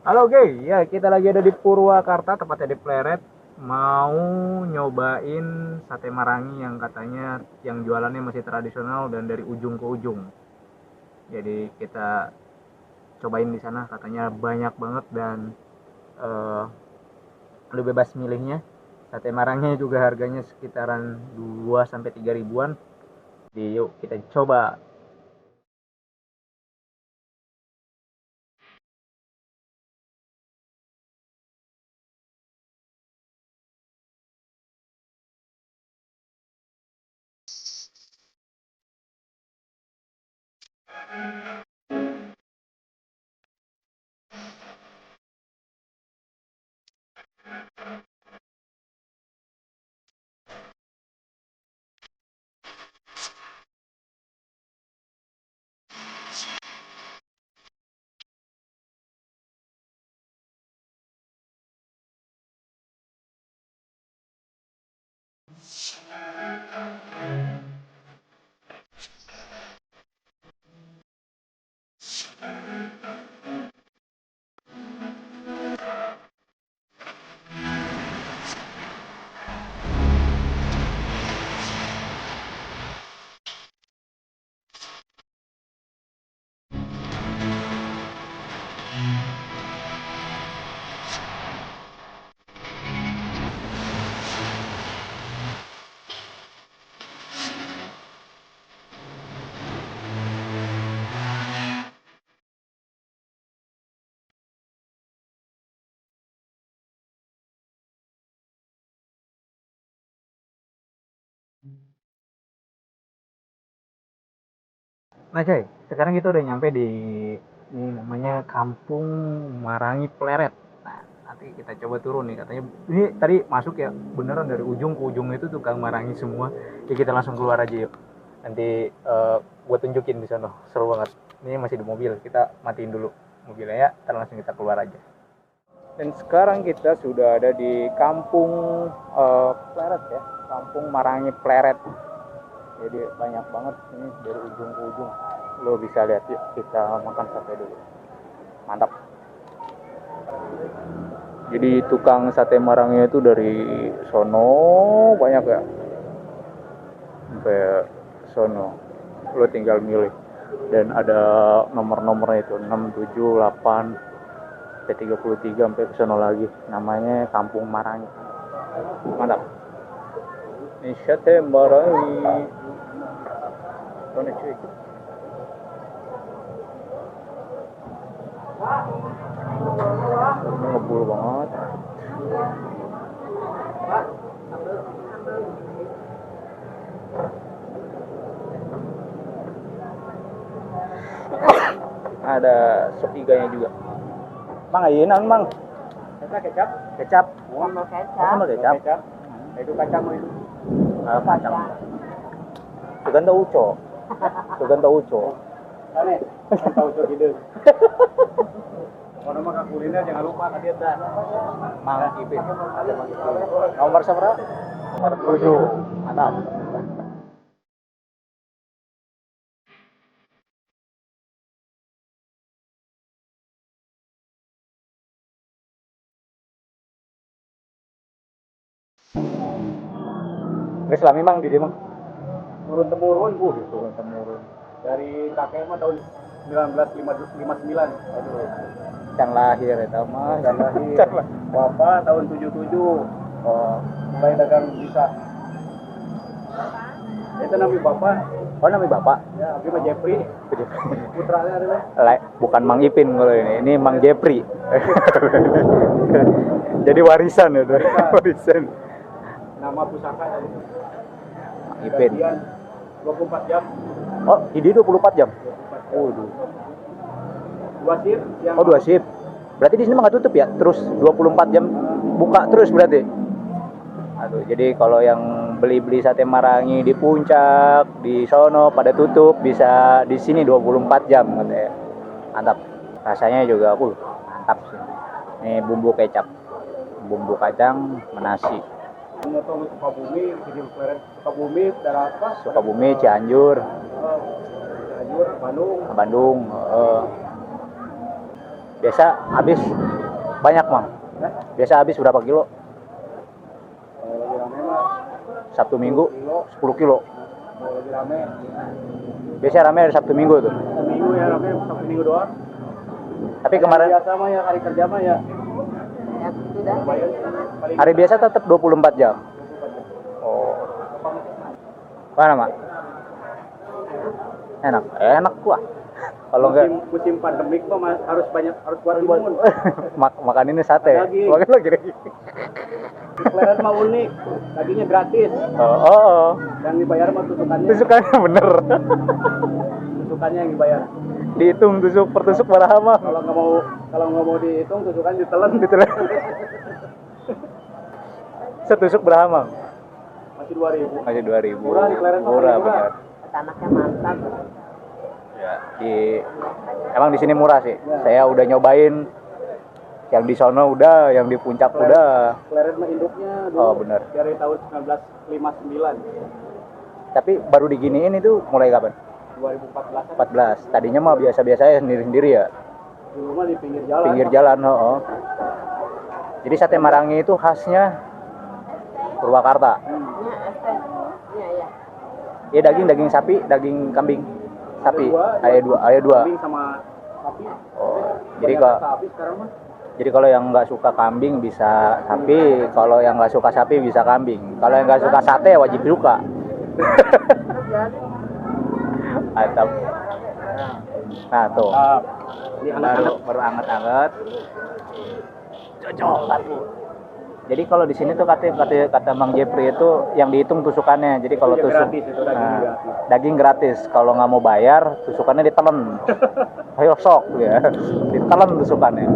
Halo gey, ya kita lagi ada di Purwakarta, tepatnya di Pleret. Mau nyobain sate marangi yang katanya yang jualannya masih tradisional dan dari ujung ke ujung. Jadi kita cobain di sana, katanya banyak banget dan uh, lu bebas milihnya. Sate marangi juga harganya sekitaran 2 sampai 3 ribuan. Jadi yuk kita coba. Nah coy, sekarang kita udah nyampe di ini namanya Kampung Marangi Pleret. Nah, nanti kita coba turun nih, katanya ini tadi masuk ya beneran dari ujung ke ujung itu tukang marangi semua. Ya kita langsung keluar aja yuk. Nanti gue tunjukin di sana, seru banget. Ini masih di mobil, kita matiin dulu mobilnya ya, ntar langsung kita keluar aja. Dan sekarang kita sudah ada di Kampung Pleret ya, Kampung Marangi Pleret. Jadi banyak banget ini dari ujung ke ujung, lo bisa lihat. Yuk kita makan sate dulu, mantap. Jadi tukang sate marangnya itu dari sono banyak ya, sampai sono lo tinggal milih. Dan ada nomor-nomornya itu 6, 7, 8 sampai 33 sampai ke sono lagi. Namanya Kampung Marangi, mantap. Ini sate marangi. Mana cuy? Ini ngebul banget. Ada sop iganya juga. Mang ayeuna mang. Kita kecap. Kecap. Sambal kecap. Sambal kecap. Itu kacang itu. Kacang. Suganda uco. Suganda uco. Ane, tahu uco gitu. Kalau mah kuliner jangan lupa tadi ada Mang Ipin. Ada Mang Ipin. Nomor berapa? Nomor 7. Mantap. Geus lami Mang di dieu Mang. turun temurun bu. Turun temurun. Dari kakek mah tahun 1959. Aduh. Can lahir eta mah. Can lahir. Bapak tahun 77. Oh, Mulai dagang bisa. Itu namanya bapak. oh namanya Bapak. Ya, abi mah Jeffrey. Putranya adalah. Bukan Mang Ipin kalau ini Mang Jepri. Jadi warisan ya, warisan. Nama pusaka tadi. Mang Ipin. 24 jam. Oh, ini 24 jam. 24 jam. Waduh. Dua shift yang Oh, 2 shift. Berarti di sini mah nggak tutup ya? Terus 24 jam buka terus berarti. Aduh, jadi kalau yang beli-beli sate marangi di puncak, di sono pada tutup, bisa di sini 24 jam katanya. Mantap. Rasanya juga mantap sih. Ini bumbu kecap. Bumbu kacang menasi. Menotong Sukabumi, di Pleret Sukabumi, daerah apa? Sukabumi, Cianjur, Cianjur, Bandung. Bandung. Biasa habis Banyak Mang. Biasa habis berapa kilo? Kalau lagi rame mah Sabtu Minggu 10 kilo. kalau lagi rame Biasanya rame hari Sabtu Minggu tuh. seminggu ya rame Sabtu Minggu doang. Tapi kemarin Biasa mah ya hari kerja mah ya. Ya, sudah. Paling hari biasa tetap 24 jam. Oh. Mana, Mak? Enak. Enak gua. Kalau enggak musim pandemik mah harus buat imun. makan ini sate. Daging. Makan lagi. Pleret mah unik, dagingnya gratis. Oh. Yang dibayar mah tusukannya. Tusukannya bener. Tusukannya yang dibayar. Dihitung tusuk per tusuk berapa, Mang? Kalau nggak mau dihitung tusukan ditelan. Ditelan. Setusuk berapa, Mang? Masih 2.000. Masih 2.000. Murah di Pleret mah Murah, murah. benar. Anaknya mantap. Ya, emang di sini murah sih. Saya udah nyobain yang di sono udah, yang di puncak udah. Pleret mah induknya dulu Oh, benar. dari tahun 1959. Tapi baru diginiin itu mulai kapan? 2014 14. Tadinya mah biasa-biasa ya sendiri-sendiri ya. dulu mah di pinggir jalan. Pinggir jalan, oh. Jadi sate Marangi itu khasnya Purwakarta. Ya, efek. Ya. Ya daging sapi, daging kambing. Sapi, Ada dua. ada dua. Kambing sama sapi. Oh, jadi Banyak kok sapi sekarang mah. Jadi kalau yang nggak suka kambing bisa sapi, kalau yang nggak suka sapi bisa kambing. Kalau yang nggak suka sate wajib suka. Mantap. Nah tuh, Ini hangat-hangat. baru anget-anget. Cocok tuh. Jadi kalau di sini tuh kata Bang Jepri itu yang dihitung tusukannya. Jadi kalau Itu tusuk gratis, itu daging gratis. daging gratis. Kalau nggak mau bayar, tusukannya ditelen. Ayo sok ya, ditelen tusukannya.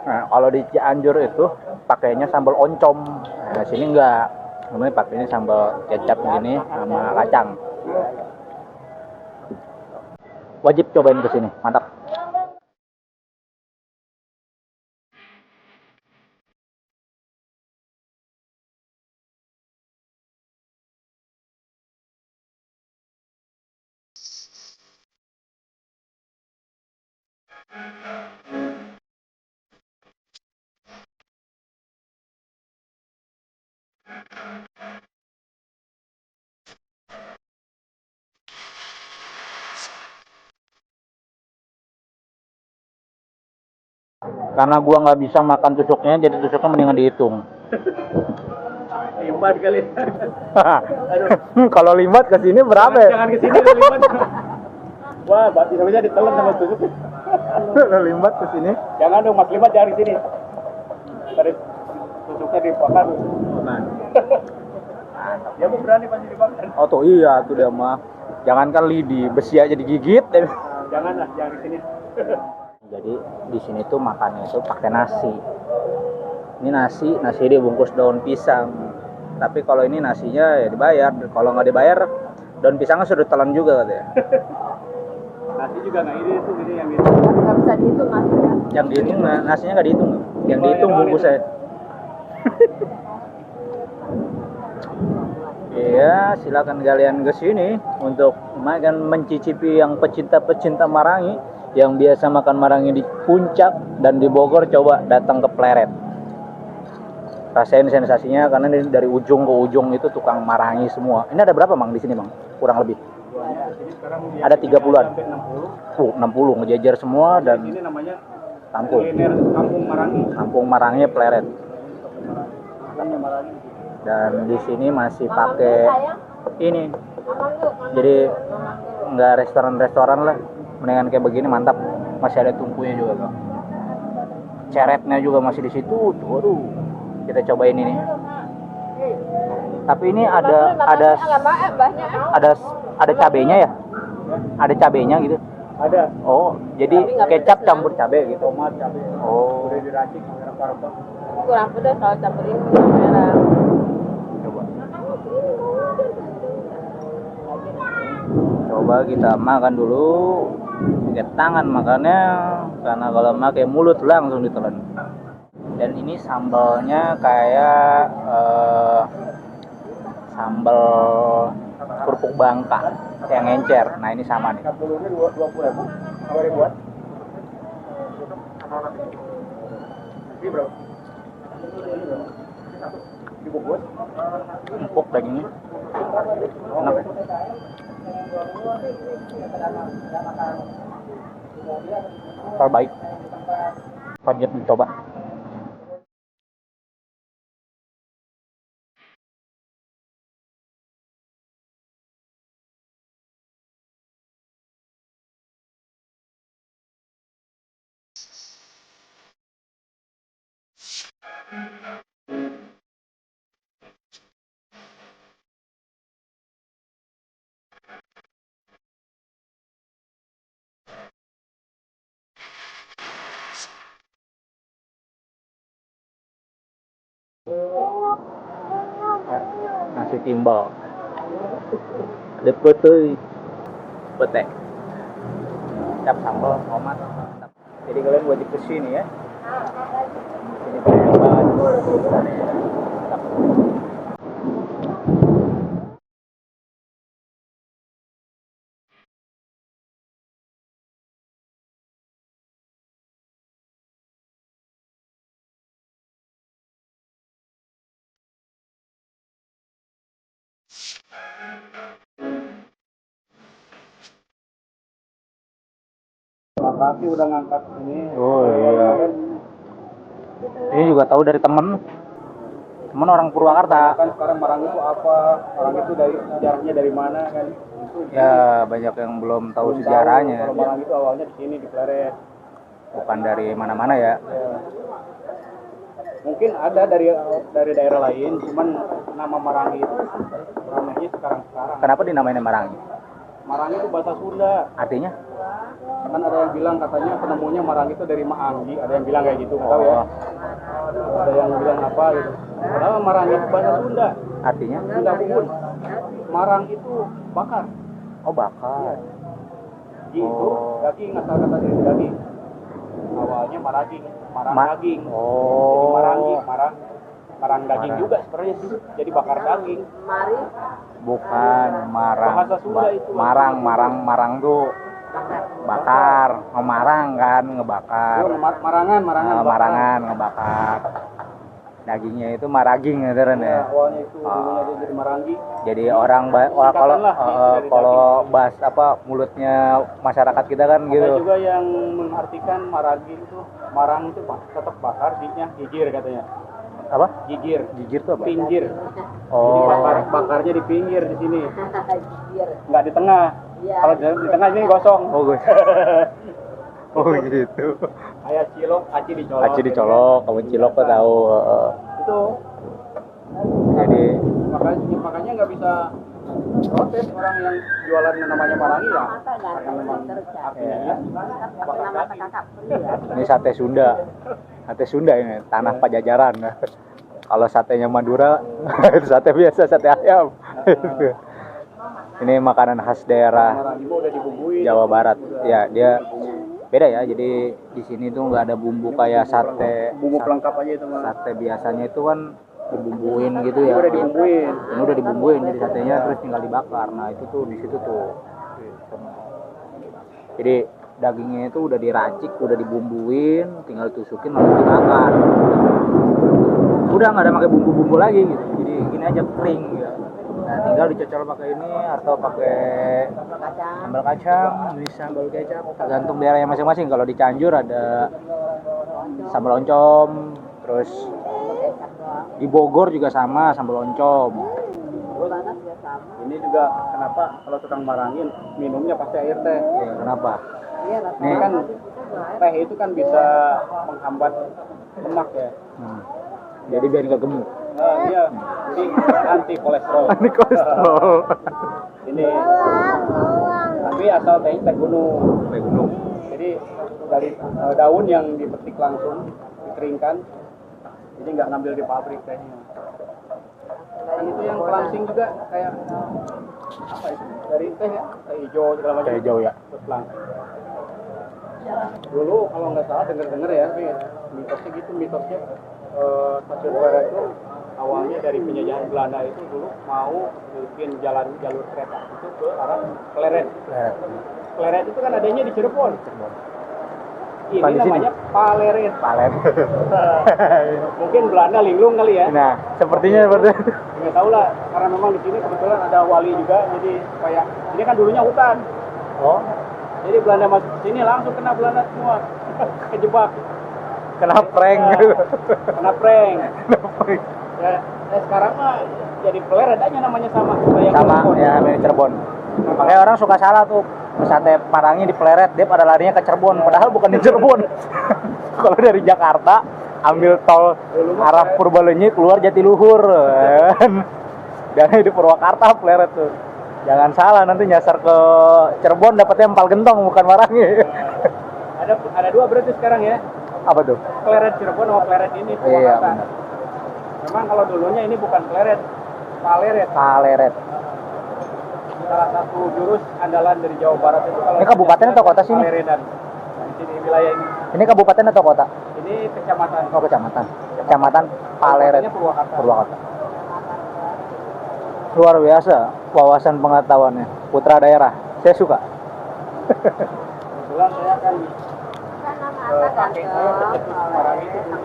Nah, kalau di Cianjur itu pakainya sambal oncom. Nah, sini enggak. Ini pakainya sambal kecap gini sama kacang. Wajib cobain ke sini, mantap. Karena gua nggak bisa makan tusuknya, jadi tusuknya mendingan dihitung. Limbat kali. Kalau limbat ke sini berapa? Ya? Jangan ke sini limbat. Wah, bisa ditelan sama tusuk. Kalau limbat ke sini. Jangan dong, Mas Limbat jangan ke sini. Tadi tusuknya dibakar. Nah. Dia mau berani pasti dibakar. Oh tuh iya tuh dia mah. Jangankan lidi, besi aja digigit. Janganlah, jangan ke sini. Jadi di sini tuh makannya itu pakai nasi. Ini nasi dibungkus daun pisang. Tapi kalau ini nasinya ya dibayar. Kalau nggak dibayar, daun pisangnya sudah telan juga katanya. Nasi juga nggak ini tuh ini yang itu. Nggak bisa dihitung nasinya. Yang dihitung nasinya nggak dihitung. Yang dihitung bungkusnya. Iya, silakan kalian ke sini untuk makan mencicipi yang pecinta-pecinta Marangi yang biasa makan Marangi di Puncak dan di Bogor, coba datang ke Pleret. Rasain sensasinya karena dari ujung ke ujung itu tukang Marangi semua. Ini ada berapa, Mang, di sini, Mang? Kurang lebih. Ada 30-an. 60 ngejejer semua dan Ini namanya kampung. kuliner Kampung Marangi. Kampung Marangi Pleret. Kampung Marangi. Dan di sini masih pakai ini. Jadi nggak restoran lah. Mendingan kayak begini mantap. Masih ada tungkunya juga tuh. Ceretnya juga masih di situ. Tuh, aduh. Kita cobain ini. Tapi ini ada cabenya ya? Ada cabenya gitu. Ada. Oh, jadi kecap campur cabe gitu. Tomat, cabai. Oh, Udah diracik sama rempah-rempah. Kurang pedas kalau campurin gula merah. coba. Coba kita makan dulu. Pakai tangan makannya, karena kalau pakai mulut langsung ditelan. Dan ini sambalnya kayak sambal kerupuk Bangka yang encer. Nah ini sama nih. 40-nya 20.000. Apa ribuan? Ini bro. Dibungkus. Empuk dagingnya. Enak. Terbaik. Wajib dicoba. Nasi timbal. Ada putih. Pete. Cap sambal, tomat. Jadi kalian wajib kesini ya. Ini banyak banget. Makasih udah ngangkat ini. Oh iya. Ini juga tahu dari temen orang Purwakarta. Kan sekarang Marang itu apa? Marang itu dari sejarahnya dari mana kan? Ya banyak yang belum tahu sejarahnya. Kalau Marang itu awalnya di sini di Pleret. Bukan dari mana-mana ya. Ya. Mungkin ada dari daerah lain, cuman nama Marangi itu ramainya sekarang. Kenapa dinamain Marangi? Marangi itu bahasa Sunda. Artinya? Kan ada yang bilang katanya penemunya Marangi itu dari Maanggi, ada yang bilang kayak gitu, nggak tahu ya. Ada yang bilang apa gitu. Padahal Marangi itu bahasa Sunda. Artinya? Sunda pun. Marang itu bakar. Oh bakar. Itu daging, asal kata dari daging. Awalnya maraging, daging. Oh. Jadi marangi, marang daging juga sebenarnya sih. Jadi bakar daging. Mari Bukan marang. Bahasa Sunda itu. Marang tuh bakar. Marang kan ngebakar. Itu marangan. Marangan ngebakar. Dagingnya itu maraging ya kan ya. Awalnya itu dulunya dia jadi marangi. Jadi orang kalau bahas apa mulutnya masyarakat kita kan Ada gitu. juga yang mengartikan maragi itu marang itu tetap bakar, dinya gigir katanya. Apa? Gigir. Gigir tuh apa? Pinggir. Jadi Oh. bakarnya di pinggir di sini, gigir. nggak di tengah. Iya. Kalau di tengah ini gosong. Oh gue. Oh gitu. Kayak cilok, aci dicolok. Aci dicolok, kamu cilok kok tahu. Itu. Jadi Makanya nggak bisa protes orang yang jualan namanya marangi ya. Mata ganteng Memang kerja. artinya Iya. bakar Nama daging. kakak ya. ini sate Sunda. Sate Sunda ini tanah Pajajaran. Kalau satenya Madura, itu sate biasa, sate ayam. Ini makanan khas daerah Marangi mah udah dibumbuin. Jawa Barat. Ya, dia beda ya. Jadi di sini tuh nggak ada bumbu kayak sate. Bumbu pelengkap aja itu mah. Sate biasanya itu kan dibumbuin gitu ya. Udah dibumbuin. Ini udah dibumbuin jadi satenya terus tinggal dibakar. Nah, itu tuh di situ tuh. Jadi dagingnya itu udah diracik, udah dibumbuin, tinggal tusukin lalu dibakar. Udah nggak ada pakai bumbu-bumbu lagi gitu. Jadi gini aja kering gitu. Nah, tinggal dicocol pakai ini atau pakai sambal kacang, ini sambal kecap, tergantung daerahnya masing-masing. Kalau di Cianjur ada sambal oncom, terus di Bogor juga sama sambal oncom. Ini juga kenapa kalau tukang marangin minumnya pasti air teh. Ya, kenapa? Ini kan teh itu kan bisa menghambat lemak ya. Jadi biar nggak gemuk. Iya, jadi anti kolesterol. Ini kolesterol. Ini tapi asal tehnya teh gunung. Teh gunung. Jadi dari daun yang dipetik langsung dikeringkan. Jadi nggak ngambil di pabrik tehnya. Dan itu yang pelangsing juga kayak apa itu? Dari teh ya, teh hijau segala macam. Teh hijau ya. Terus pelangsing. Dulu kalau nggak salah denger ya, mitosnya gitu, mitosnya stasiun Pleret itu awalnya dari penjajahan Belanda itu dulu mau bikin jalur kereta itu ke arah Pleret. Pleret itu kan adanya di Cirebon. Ini Bukan di sini. namanya Paleret. Palet. Mungkin Belanda linglung kali ya. Nah, sepertinya seperti itu. Nggak tahu lah, karena memang di sini kebetulan ada wali juga, jadi kayak ini kan dulunya hutan. Oh, Jadi Belanda masuk ke sini langsung kena Belanda semua. Kejebak. kena prank. Kena prank. Ya, sekarang mah jadi Pleret aja namanya sama. Kayak Sama Cirebon. ya namanya Cirebon. Makanya orang suka salah tuh. Sate Marangi di Pleret, dia pada larinya ke Cirebon, padahal bukan di Cirebon. Kalau dari Jakarta ambil tol arah Purbalenyi keluar Jatiluhur. Dan di Purwakarta Pleret tuh. Jangan salah nanti nyasar ke Cirebon dapetnya empal gentong bukan Marangi. Ada dua berarti sekarang ya. Apa tuh? Pleret Cirebon sama Pleret ini Iya, Purwakarta. benar. Memang kalau dulunya ini bukan Pleret, Paleret. Paleret. Salah satu jurus andalan dari Jawa Barat itu kalau Ini kabupaten atau kota sini? Paleredan. Di sini wilayah ini. Ini kabupaten atau kota? Ini kecamatan. Oh, kecamatan. Kecamatan Paleret. Kabupatennya Purwakarta. Purwakarta. Luar biasa wawasan pengetahuannya. Putra daerah. Saya suka. Kebetulan saya kan pakai saya pencetus Semarang itu dulu.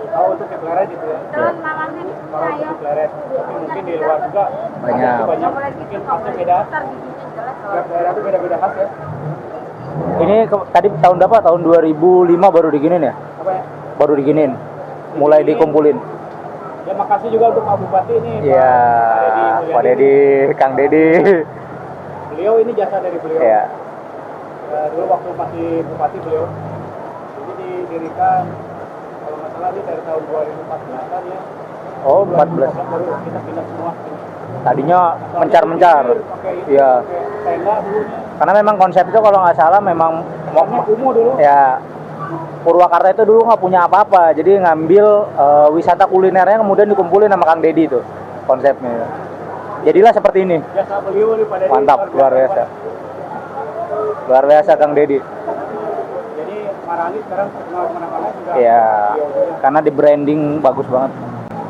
Oh, untuk di Pleret itu ya. Kalau untuk di Pleret, tapi mungkin di luar juga Banyak. banyak. Mungkin khasnya beda. Setiap daerah itu beda-beda khas ya. Ini tadi tahun berapa? Tahun 2005 baru diginin ya? Apa ya? Baru diginin. Mulai dikumpulin. Ya makasih juga untuk Pak Bupati ini. Iya, Pak Dedi, Kang Dedi. Beliau ini jasa dari beliau. Iya. Dulu waktu masih bupati beliau. Ini didirikan kalau nggak salah ini dari tahun 2014 ya. Oh, 14. 2015 baru kita pindah semua. Tadinya mencar-mencar. Iya. Tenda dulunya. Karena memang konsep itu kalau nggak salah memang Karena kumuh dulu. ya Purwakarta itu dulu nggak punya apa-apa, jadi ngambil wisata kulinernya kemudian dikumpulin sama Kang Dedi itu konsepnya. Jadilah seperti ini. Jasa beliau nih pada Mantap, luar biasa. Luar biasa Kang Dedi. Jadi Marangi sekarang terkenal kemana-mana juga. Iya, beliau juga. karena di branding bagus banget.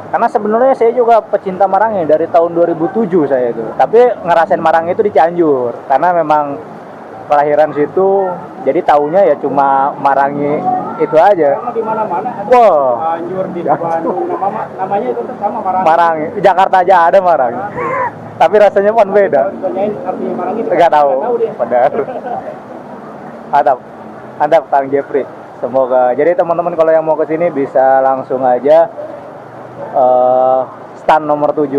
Karena sebenarnya saya juga pecinta Marangi dari tahun 2007 saya itu. Tapi ngerasain Marangi itu di Cianjur karena memang kelahiran situ. Jadi taunya ya cuma Marangi itu aja. Karena di mana-mana ada. Wah. Anjur di Bandung namanya itu tetap sama Marangi. Marangi, Jakarta aja ada Marangi. Tapi rasanya pun beda. Kalau ditanyain artinya Marangi Nggak tahu. dia. Benar. Adap Kang Jeffrey. Semoga. Jadi teman-teman kalau yang mau ke sini bisa langsung aja stand nomor 7.